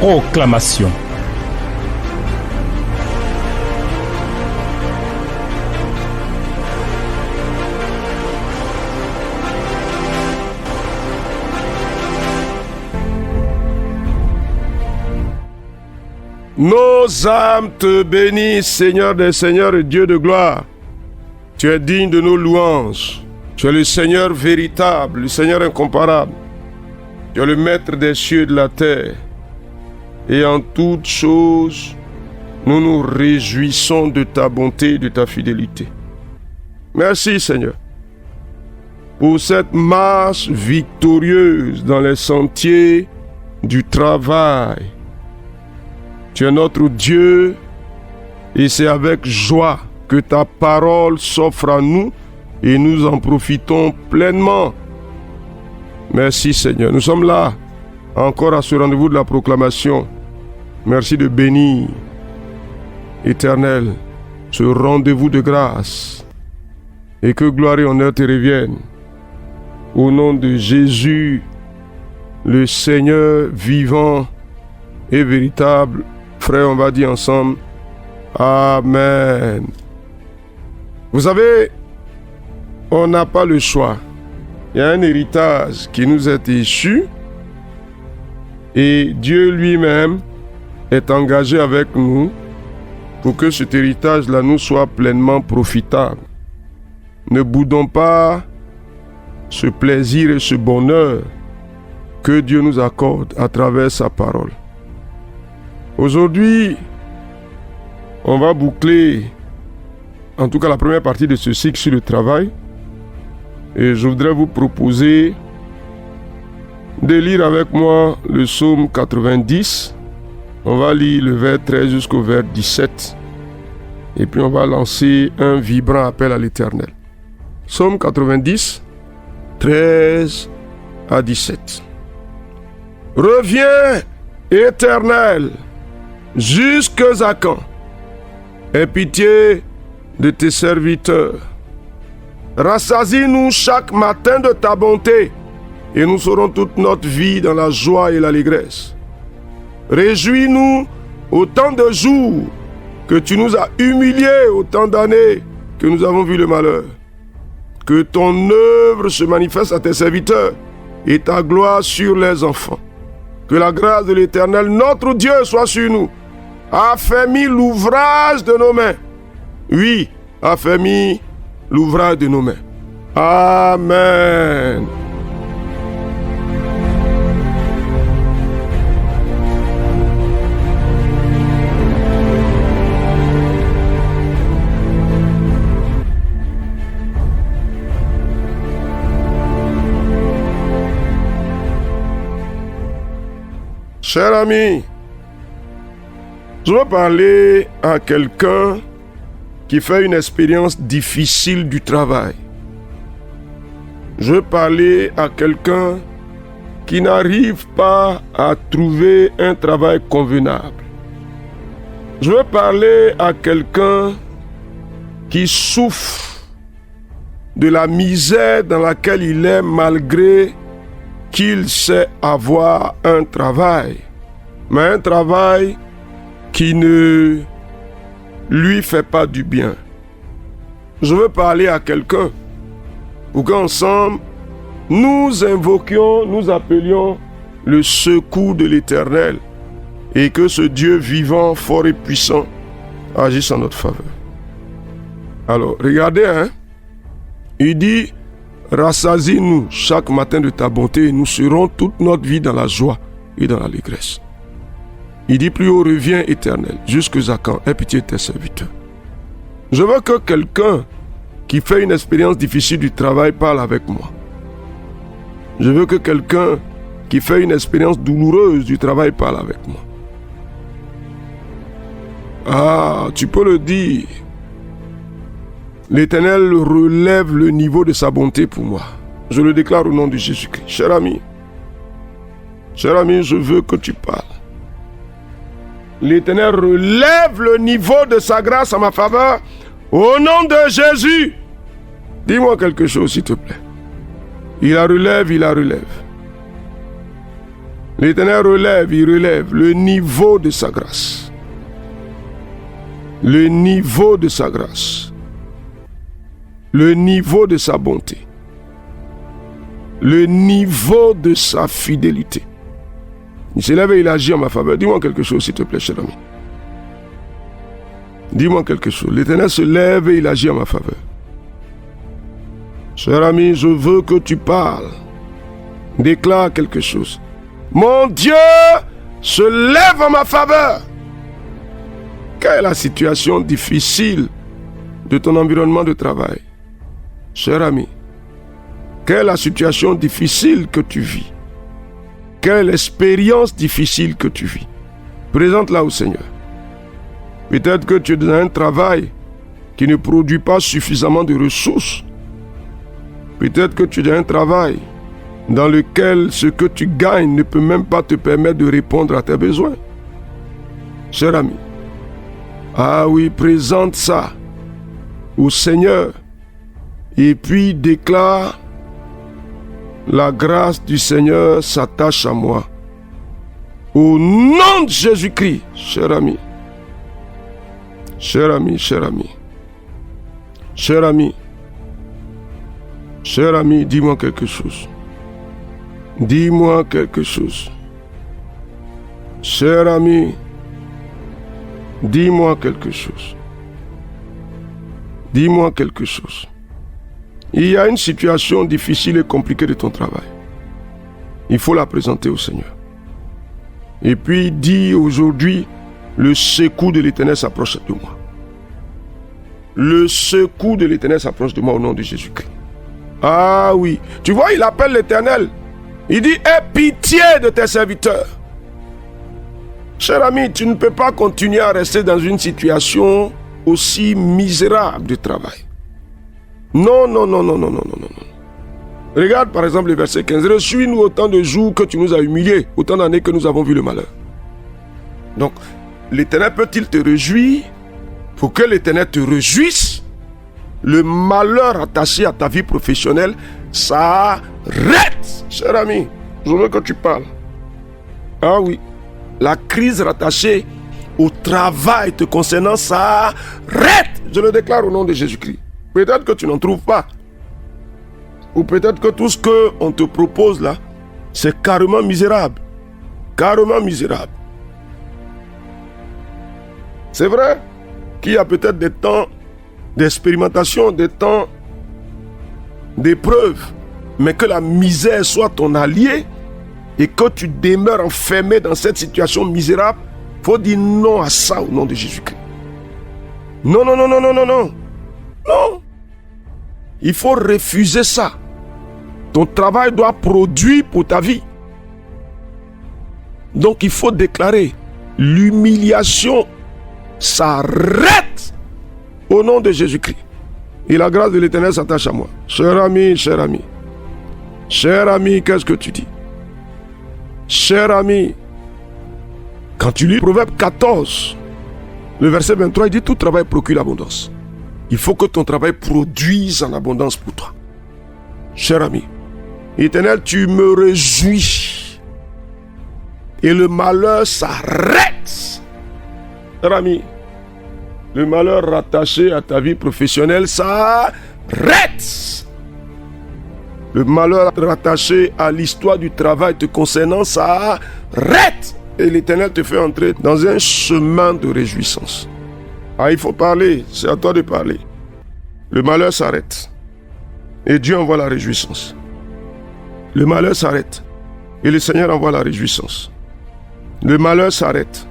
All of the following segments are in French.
Proclamation. Nos âmes te bénissent, Seigneur des Seigneurs et Dieu de gloire. Tu es digne de nos louanges. Tu es le Seigneur véritable, le Seigneur incomparable. Tu es le Maître des cieux et de la terre. Et en toutes choses, nous nous réjouissons de ta bonté et de ta fidélité. Merci, Seigneur, pour cette marche victorieuse dans les sentiers du travail. Tu es notre Dieu et c'est avec joie que ta parole s'offre à nous et nous en profitons pleinement. Merci Seigneur. Nous sommes là encore à ce rendez-vous de la proclamation. Merci de bénir, Éternel, ce rendez-vous de grâce et que gloire et honneur te reviennent. Au nom de Jésus, le Seigneur vivant et véritable. Frère, on va dire ensemble, Amen. Vous savez, on n'a pas le choix. Il y a un héritage qui nous est échu et Dieu lui-même est engagé avec nous pour que cet héritage-là nous soit pleinement profitable. Ne boudons pas ce plaisir et ce bonheur que Dieu nous accorde à travers sa parole. Aujourd'hui, on va boucler, en tout cas la première partie de ce cycle sur le travail. Et je voudrais vous proposer de lire avec moi le psaume 90. On va lire le vers 13 jusqu'au vers 17. Et puis on va lancer un vibrant appel à l'Éternel. Psaume 90, 13 à 17. Reviens, Éternel, jusque à quand? Aie pitié de tes serviteurs. Rassasie-nous chaque matin de ta bonté, et nous serons toute notre vie dans la joie et l'allégresse. Réjouis-nous autant de jours que tu nous as humiliés, autant d'années que nous avons vu le malheur. Que ton œuvre se manifeste à tes serviteurs et ta gloire sur les enfants. Que la grâce de l'Éternel, notre Dieu, soit sur nous. Affermis l'ouvrage de nos mains. Oui, affermis l'ouvrage de nos mains. Amen. Cher ami, je veux parler à quelqu'un qui fait une expérience difficile du travail. Je veux parler à quelqu'un qui n'arrive pas à trouver un travail convenable. Je veux parler à quelqu'un qui souffre de la misère dans laquelle il est malgré qu'il sait avoir un travail, mais un travail qui ne lui fait pas du bien. Je veux parler à quelqu'un pour qu'ensemble, nous invoquions, nous appelions le secours de l'Éternel et que ce Dieu vivant, fort et puissant agisse en notre faveur. Alors, regardez, il dit, rassasie-nous chaque matin de ta bonté et nous serons toute notre vie dans la joie et dans l'allégresse. Il dit plus haut, reviens Éternel, jusque à quand? Aie pitié de tes serviteurs. Je veux que quelqu'un qui fait une expérience difficile du travail parle avec moi. Je veux que quelqu'un qui fait une expérience douloureuse du travail parle avec moi. Ah, tu peux le dire. L'Éternel relève le niveau de sa bonté pour moi. Je le déclare au nom de Jésus-Christ. Cher ami, je veux que tu parles. L'Éternel relève le niveau de sa grâce en ma faveur au nom de Jésus. Dis-moi quelque chose, s'il te plaît. Il la relève, il la relève. L'Éternel relève, il relève le niveau de sa grâce. Le niveau de sa grâce. Le niveau de sa bonté. Le niveau de sa fidélité. Il s'élève et il agit en ma faveur. Dis-moi quelque chose, s'il te plaît, cher ami. Dis-moi quelque chose. L'Éternel se lève et il agit en ma faveur. Cher ami, je veux que tu parles. Déclare quelque chose. Mon Dieu se lève en ma faveur. Quelle est la situation difficile de ton environnement de travail? Cher ami, quelle est la situation difficile que tu vis? Quelle est l'expérience difficile que tu vis? Présente-la au Seigneur. Peut-être que tu es dans un travail qui ne produit pas suffisamment de ressources. Peut-être que tu es dans un travail dans lequel ce que tu gagnes ne peut même pas te permettre de répondre à tes besoins. Cher ami, ah oui, présente ça au Seigneur et puis déclare: la grâce du Seigneur s'attache à moi. Au nom de Jésus-Christ, cher ami. Cher ami, cher ami. Cher ami. Cher ami, dis-moi quelque chose. Dis-moi quelque chose. Cher ami, dis-moi quelque chose. Dis-moi quelque chose. Il y a une situation difficile et compliquée de ton travail. Il faut la présenter au Seigneur. Et puis dis aujourd'hui: le secours de l'Éternel s'approche de moi. Le secours de l'Éternel s'approche de moi au nom de Jésus-Christ. Ah oui, tu vois, il appelle l'Éternel. Il dit: aie pitié de tes serviteurs. Cher ami, tu ne peux pas continuer à rester dans une situation aussi misérable de travail. Non, non, non, non, non, non, non, non. Regarde par exemple le verset 15. Réjouis-nous autant de jours que tu nous as humiliés, autant d'années que nous avons vu le malheur. Donc, l'Éternel peut-il te réjouir? Pour que l'Éternel te réjouisse, le malheur attaché à ta vie professionnelle s'arrête. Cher ami, je veux que tu parles. Ah oui, la crise rattachée au travail te concernant s'arrête. Je le déclare au nom de Jésus-Christ. Peut-être que tu n'en trouves pas. Ou peut-être que tout ce qu'on te propose là, c'est carrément misérable. Carrément misérable. C'est vrai qu'il y a peut-être des temps d'expérimentation, des temps d'épreuve, mais que la misère soit ton allié et que tu demeures enfermé dans cette situation misérable, il faut dire non à ça au nom de Jésus-Christ. Non, non, non, non, non, non, non. Non. Il faut refuser ça. Ton travail doit produire pour ta vie. Donc il faut déclarer: l'humiliation s'arrête au nom de Jésus-Christ. Et la grâce de l'Éternel s'attache à moi. Cher ami, cher ami. Cher ami, qu'est-ce que tu dis? Cher ami, quand tu lis Proverbe 14, le verset 23, il dit: tout travail procure l'abondance. Il faut que ton travail produise en abondance pour toi. Cher ami, Éternel, tu me réjouis. Et le malheur s'arrête. Cher ami, le malheur rattaché à ta vie professionnelle s'arrête. Le malheur rattaché à l'histoire du travail te concernant s'arrête. Et l'Éternel te fait entrer dans un chemin de réjouissance. Ah, il faut parler, c'est à toi de parler. Le malheur s'arrête. Et Dieu envoie la réjouissance. Le malheur s'arrête. Et le Seigneur envoie la réjouissance. Le malheur s'arrête.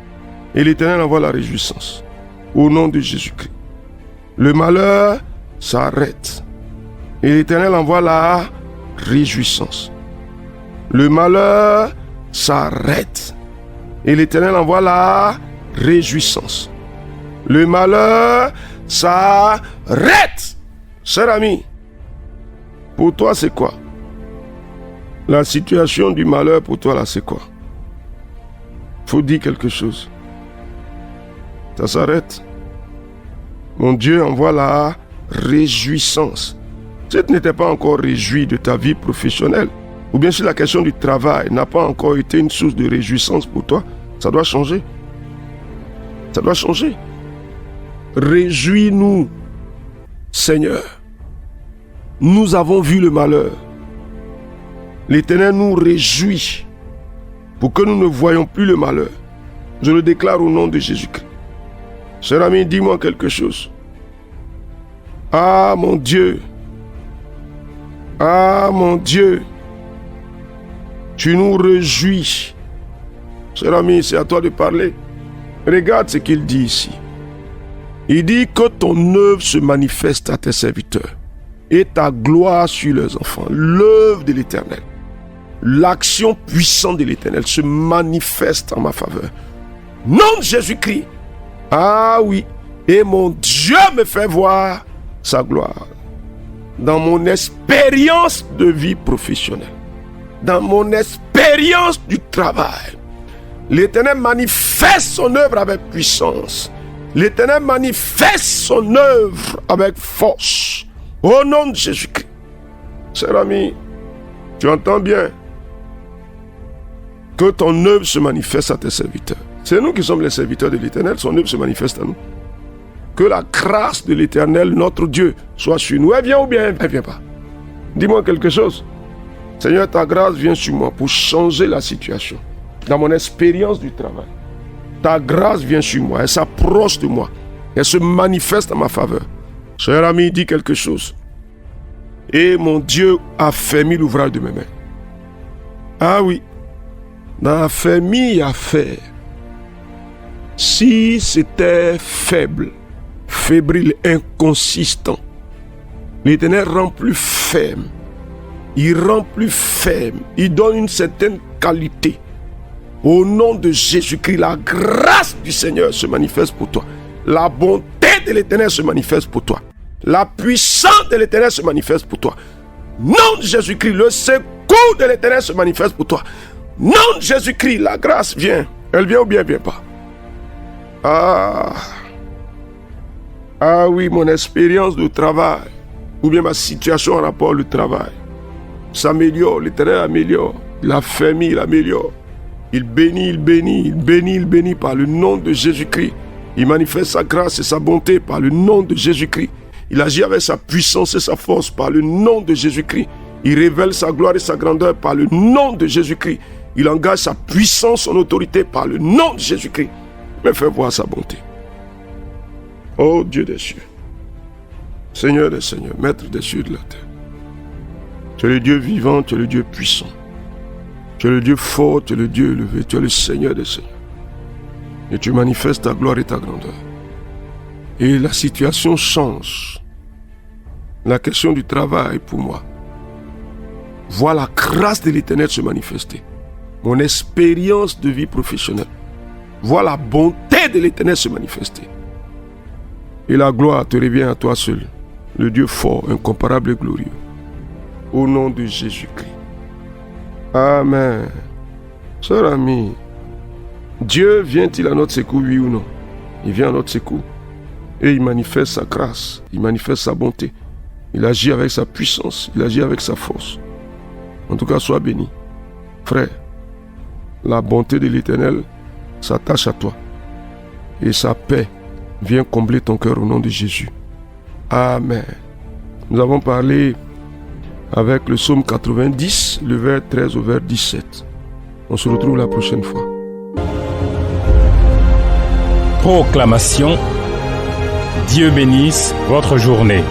Et l'Éternel envoie la réjouissance. Au nom de Jésus-Christ. Le malheur s'arrête. Et l'Éternel envoie la réjouissance. Le malheur s'arrête. Et l'Éternel envoie la réjouissance. Le malheur s'arrête. Cher ami, pour toi c'est quoi? La situation du malheur pour toi là c'est quoi? Faut dire quelque chose. Ça s'arrête. Mon Dieu envoie la réjouissance. Si tu n'étais pas encore réjoui de ta vie professionnelle, ou bien si la question du travail n'a pas encore été une source de réjouissance pour toi, ça doit changer. Ça doit changer. Réjouis-nous, Seigneur. Nous avons vu le malheur. L'Éternel nous réjouit pour que nous ne voyions plus le malheur. Je le déclare au nom de Jésus-Christ. Cher ami, dis-moi quelque chose. Ah mon Dieu. Ah mon Dieu. Tu nous réjouis. Cher ami, c'est à toi de parler. Regarde ce qu'il dit ici. Il dit que ton œuvre se manifeste à tes serviteurs et ta gloire sur leurs enfants. L'œuvre de l'Éternel, l'action puissante de l'Éternel se manifeste en ma faveur. Nom de Jésus-Christ. Ah oui. Et mon Dieu me fait voir sa gloire. Dans mon expérience de vie professionnelle, dans mon expérience du travail, l'Éternel manifeste son œuvre avec puissance. L'Éternel manifeste son œuvre avec force. Au nom de Jésus-Christ. Cher ami, tu entends bien que ton œuvre se manifeste à tes serviteurs. C'est nous qui sommes les serviteurs de l'Éternel, son œuvre se manifeste à nous. Que la grâce de l'Éternel, notre Dieu, soit sur nous. Elle vient ou bien elle ne vient pas? Dis-moi quelque chose. Seigneur, ta grâce vient sur moi pour changer la situation. Dans mon expérience du travail, ta grâce vient sur moi, elle s'approche de moi, elle se manifeste en ma faveur. Cher ami, dis quelque chose. Et mon Dieu a fermé l'ouvrage de mes mains. Ah oui, dans la famille à faire, si c'était faible, fébrile, inconsistant, l'Éternel rend plus ferme. Il rend plus ferme. Il donne une certaine qualité. Au nom de Jésus-Christ, la grâce du Seigneur se manifeste pour toi. La bonté de l'Éternel se manifeste pour toi. La puissance de l'Éternel se manifeste pour toi. Nom de Jésus-Christ, le secours de l'Éternel se manifeste pour toi. Nom de Jésus-Christ, la grâce vient. Elle vient ou bien elle ne vient pas? Ah oui, mon expérience de travail, ou bien ma situation en rapport au travail, s'améliore, l'Éternel améliore. La famille, il améliore. Il bénit, il bénit, il bénit, il bénit par le nom de Jésus-Christ. Il manifeste sa grâce et sa bonté par le nom de Jésus-Christ. Il agit avec sa puissance et sa force par le nom de Jésus-Christ. Il révèle sa gloire et sa grandeur par le nom de Jésus-Christ. Il engage sa puissance, son autorité par le nom de Jésus-Christ. Me fait voir sa bonté. Oh Dieu des cieux, Seigneur des seigneurs, Maître des cieux et de la terre. Tu es le Dieu vivant, tu es le Dieu puissant. Tu es le Dieu fort, tu es le Dieu élevé, tu es le Seigneur des seigneurs. Et tu manifestes ta gloire et ta grandeur. Et la situation change. La question du travail pour moi. Vois la grâce de l'Éternel se manifester. Mon expérience de vie professionnelle. Vois la bonté de l'Éternel se manifester. Et la gloire te revient à toi seul. Le Dieu fort, incomparable et glorieux. Au nom de Jésus-Christ. Amen. Sœur amie, Dieu vient-il à notre secours, oui ou non? Il vient à notre secours. Et il manifeste sa grâce, il manifeste sa bonté. Il agit avec sa puissance, il agit avec sa force. En tout cas, sois béni. Frère, la bonté de l'Éternel s'attache à toi. Et sa paix vient combler ton cœur au nom de Jésus. Amen. Nous avons parlé avec le psaume 90, le vers 13 au vers 17. On se retrouve la prochaine fois. Proclamation. Dieu bénisse votre journée.